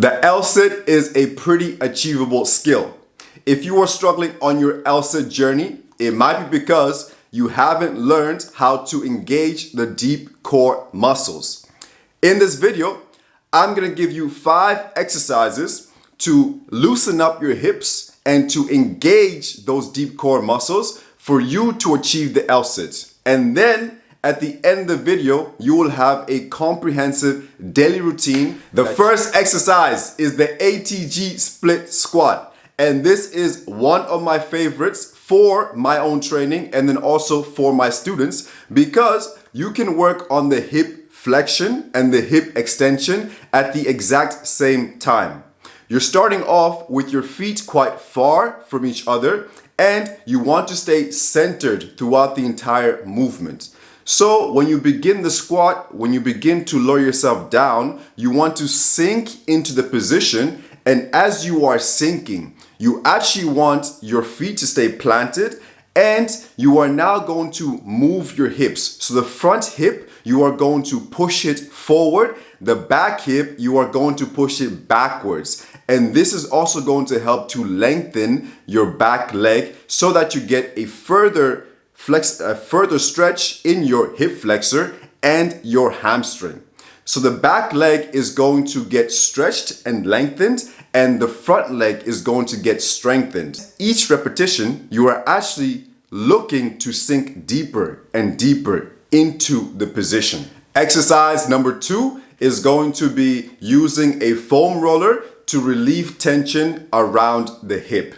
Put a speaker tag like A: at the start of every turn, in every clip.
A: The L-sit is a pretty achievable skill. If you are struggling on your L-sit journey, it might be because you haven't learned how to engage the deep core muscles. In this video, I'm gonna give you 5 exercises to loosen up your hips and to engage those deep core muscles for you to achieve the L-sit. And then at the end of the video, you will have a comprehensive daily routine. The first exercise is the ATG split squat. And this is one of my favorites for my own training and then also for my students, because you can work on the hip flexion and the hip extension at the exact same time. You're starting off with your feet quite far from each other and you want to stay centered throughout the entire movement. So when you begin the squat, when you begin to lower yourself down, you want to sink into the position, and as you are sinking, you actually want your feet to stay planted, and you are now going to move your hips. So the front hip, you are going to push it forward. The back hip, you are going to push it backwards. And this is also going to help to lengthen your back leg so that you get a further stretch in your hip flexor and your hamstring. So the back leg is going to get stretched and lengthened, and the front leg is going to get strengthened. Each repetition, you are actually looking to sink deeper and deeper into the position. Exercise number 2 is going to be using a foam roller to relieve tension around the hip.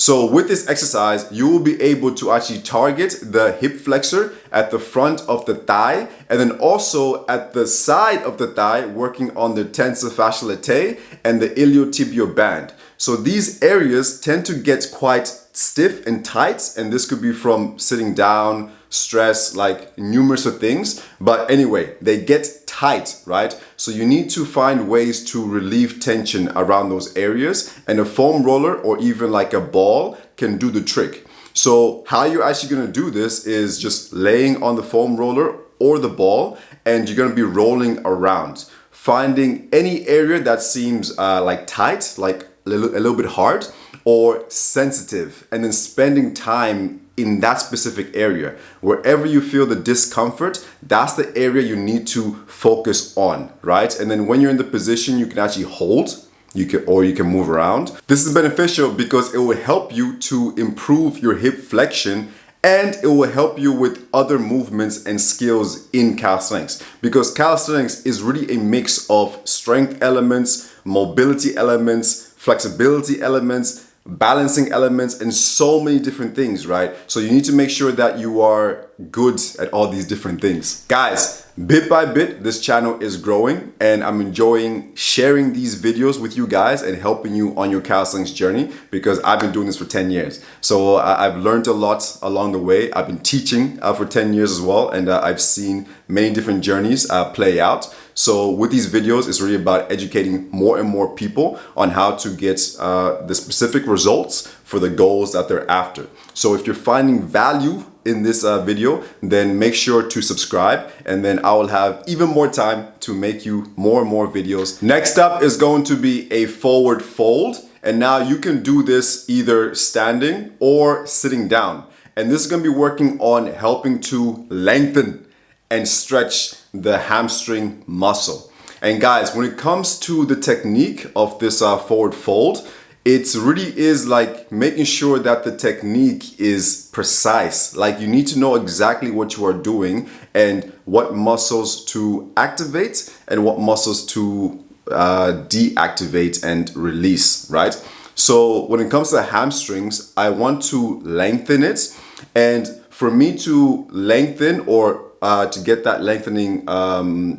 A: So with this exercise, you will be able to actually target the hip flexor at the front of the thigh and then also at the side of the thigh, working on the tensor fasciae latae and the iliotibial band. So these areas tend to get quite stiff and tight, and this could be from sitting down, stress, like numerous of things. But anyway, they get tight, right? So you need to find ways to relieve tension around those areas, and a foam roller or even like a ball can do the trick. So how you're actually gonna do this is just laying on the foam roller or the ball, and you're gonna be rolling around, finding any area that seems like tight, like a little bit hard or sensitive, and then spending time in that specific area. Wherever you feel the discomfort, that's the area you need to focus on, right? And then when you're in the position, you can actually hold, you can move around. This is beneficial because it will help you to improve your hip flexion, and it will help you with other movements and skills in calisthenics, because calisthenics is really a mix of strength elements, mobility elements, flexibility elements, balancing elements, and so many different things, right? So you need to make sure that you are good at all these different things. Guys, bit by bit, this channel is growing, and I'm enjoying sharing these videos with you guys and helping you on your calisthenics journey, because I've been doing this for 10 years. So I've learned a lot along the way. I've been teaching for 10 years as well, and I've seen many different journeys play out. So with these videos, it's really about educating more and more people on how to get the specific results for the goals that they're after. So if you're finding value in this video, then make sure to subscribe, and then I will have even more time to make you more and more videos. Next up is going to be a forward fold. And now you can do this either standing or sitting down. And this is going to be working on helping to lengthen and stretch the hamstring muscle. And guys, when it comes to the technique of this forward fold, it really is like making sure that the technique is precise. Like you need to know exactly what you are doing and what muscles to activate and what muscles to deactivate and release, right? So when it comes to the hamstrings, I want to lengthen it. And for me to lengthen or to get that lengthening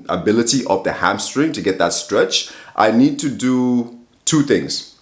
A: ability of the hamstring, to get that stretch, I need to do 2 things.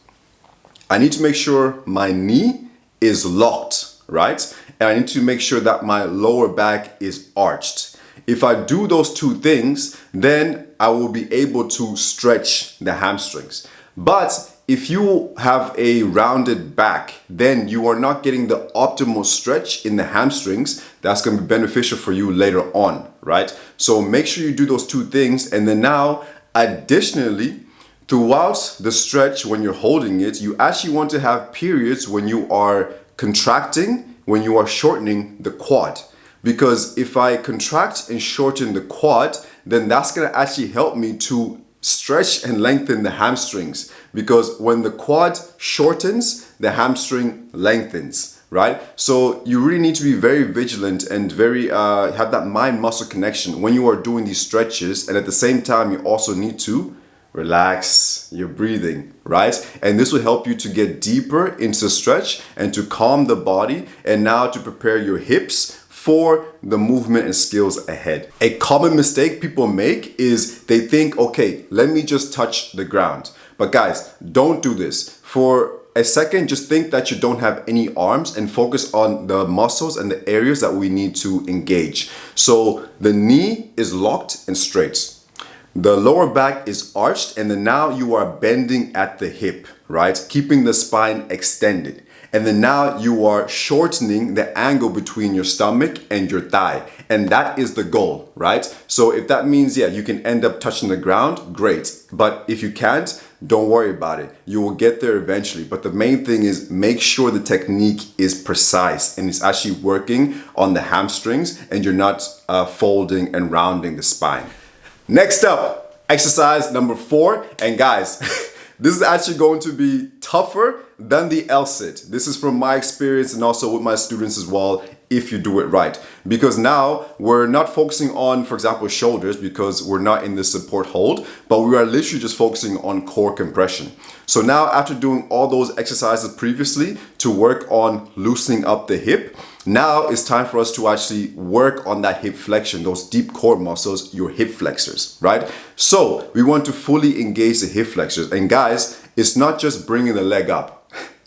A: I need to make sure my knee is locked, right? And I need to make sure that my lower back is arched. If I do those 2 things, then I will be able to stretch the hamstrings. But if you have a rounded back, then you are not getting the optimal stretch in the hamstrings. That's going to be beneficial for you later on, right? So make sure you do those 2 things. And then now, additionally, Throughout the stretch, when you're holding it, you actually want to have periods when you are contracting, when you are shortening the quad. Because if I contract and shorten the quad, then that's going to actually help me to stretch and lengthen the hamstrings. Because when the quad shortens, the hamstring lengthens, right? So you really need to be very vigilant and very have that mind-muscle connection when you are doing these stretches. And at the same time, you also need to relax your breathing, right? And this will help you to get deeper into the stretch and to calm the body, and now to prepare your hips for the movement and skills ahead. A common mistake people make is they think, okay, let me just touch the ground. But guys, don't do this. For a second, just think that you don't have any arms and focus on the muscles and the areas that we need to engage. So the knee is locked and straight. The lower back is arched, and then now you are bending at the hip, right? Keeping the spine extended. And then now you are shortening the angle between your stomach and your thigh. And that is the goal, right? So if that means, yeah, you can end up touching the ground, great. But if you can't, don't worry about it. You will get there eventually. But the main thing is make sure the technique is precise and it's actually working on the hamstrings, and you're not folding and rounding the spine. Next up, exercise number 4. And guys, this is actually going to be tougher than the L-sit. This is from my experience and also with my students as well, if you do it right. Because now we're not focusing on, for example, shoulders, because we're not in the support hold, but we are literally just focusing on core compression. So now, after doing all those exercises previously to work on loosening up the hip, now it's time for us to actually work on that hip flexion, those deep core muscles, your hip flexors, right? So we want to fully engage the hip flexors. And guys, it's not just bringing the leg up.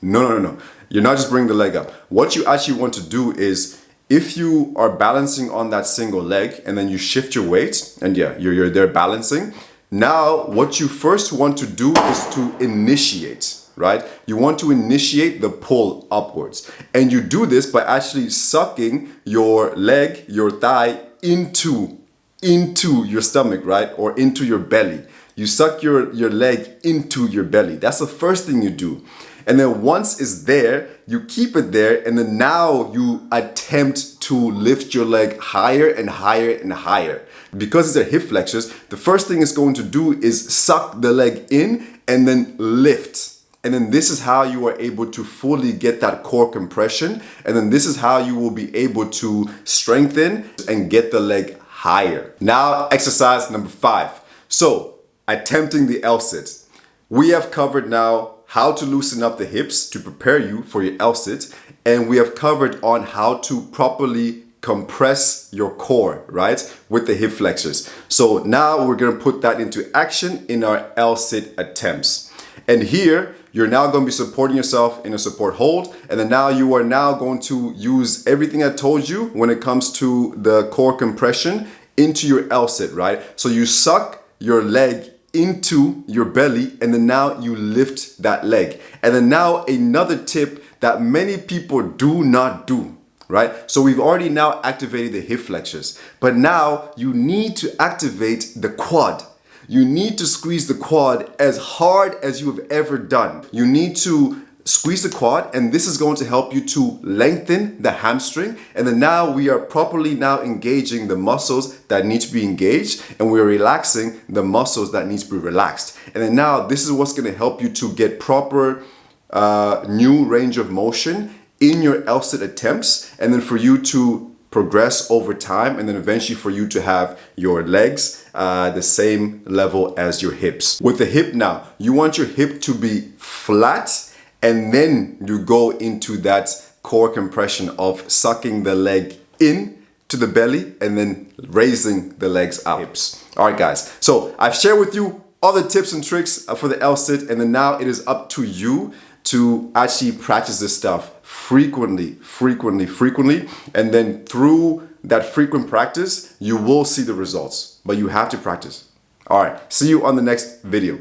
A: No. You're not just bringing the leg up. What you actually want to do is, if you are balancing on that single leg and then you shift your weight, and yeah, you're there balancing. Now, what you first want to do is to initiate, right? You want to initiate the pull upwards. And you do this by actually sucking your leg, your thigh into your stomach, right? Or into your belly. You suck your leg into your belly. That's the first thing you do. And then once it's there, you keep it there, and then now you attempt to lift your leg higher and higher and higher. Because these are hip flexors, the first thing it's going to do is suck the leg in and then lift. And then this is how you are able to fully get that core compression. And then this is how you will be able to strengthen and get the leg higher. Now, exercise number 5. So, attempting the L-sit. We have covered now how to loosen up the hips to prepare you for your L-sit, and we have covered on how to properly compress your core, right, with the hip flexors. So now we're going to put that into action in our L-sit attempts. And here, you're now going to be supporting yourself in a support hold, and then now you are now going to use everything I told you when it comes to the core compression into your L-sit, right? So you suck your leg into your belly, and then now you lift that leg. And then now another tip that many people do not do, right? So we've already now activated the hip flexors, but now you need to activate the quad. You need to squeeze the quad as hard as you have ever done. You need to squeeze the quad, and this is going to help you to lengthen the hamstring. And then now we are properly now engaging the muscles that need to be engaged, and we're relaxing the muscles that need to be relaxed. And then now this is what's going to help you to get proper new range of motion in your L-sit attempts, and then for you to progress over time, and then eventually for you to have your legs the same level as your hips. With the hip now, you want your hip to be flat, and then you go into that core compression of sucking the leg in to the belly and then raising the legs out. Hips. All right, guys. So I've shared with you all the tips and tricks for the L-sit, and then now it is up to you to actually practice this stuff frequently. And then through that frequent practice, you will see the results, but you have to practice. All right. See you on the next video.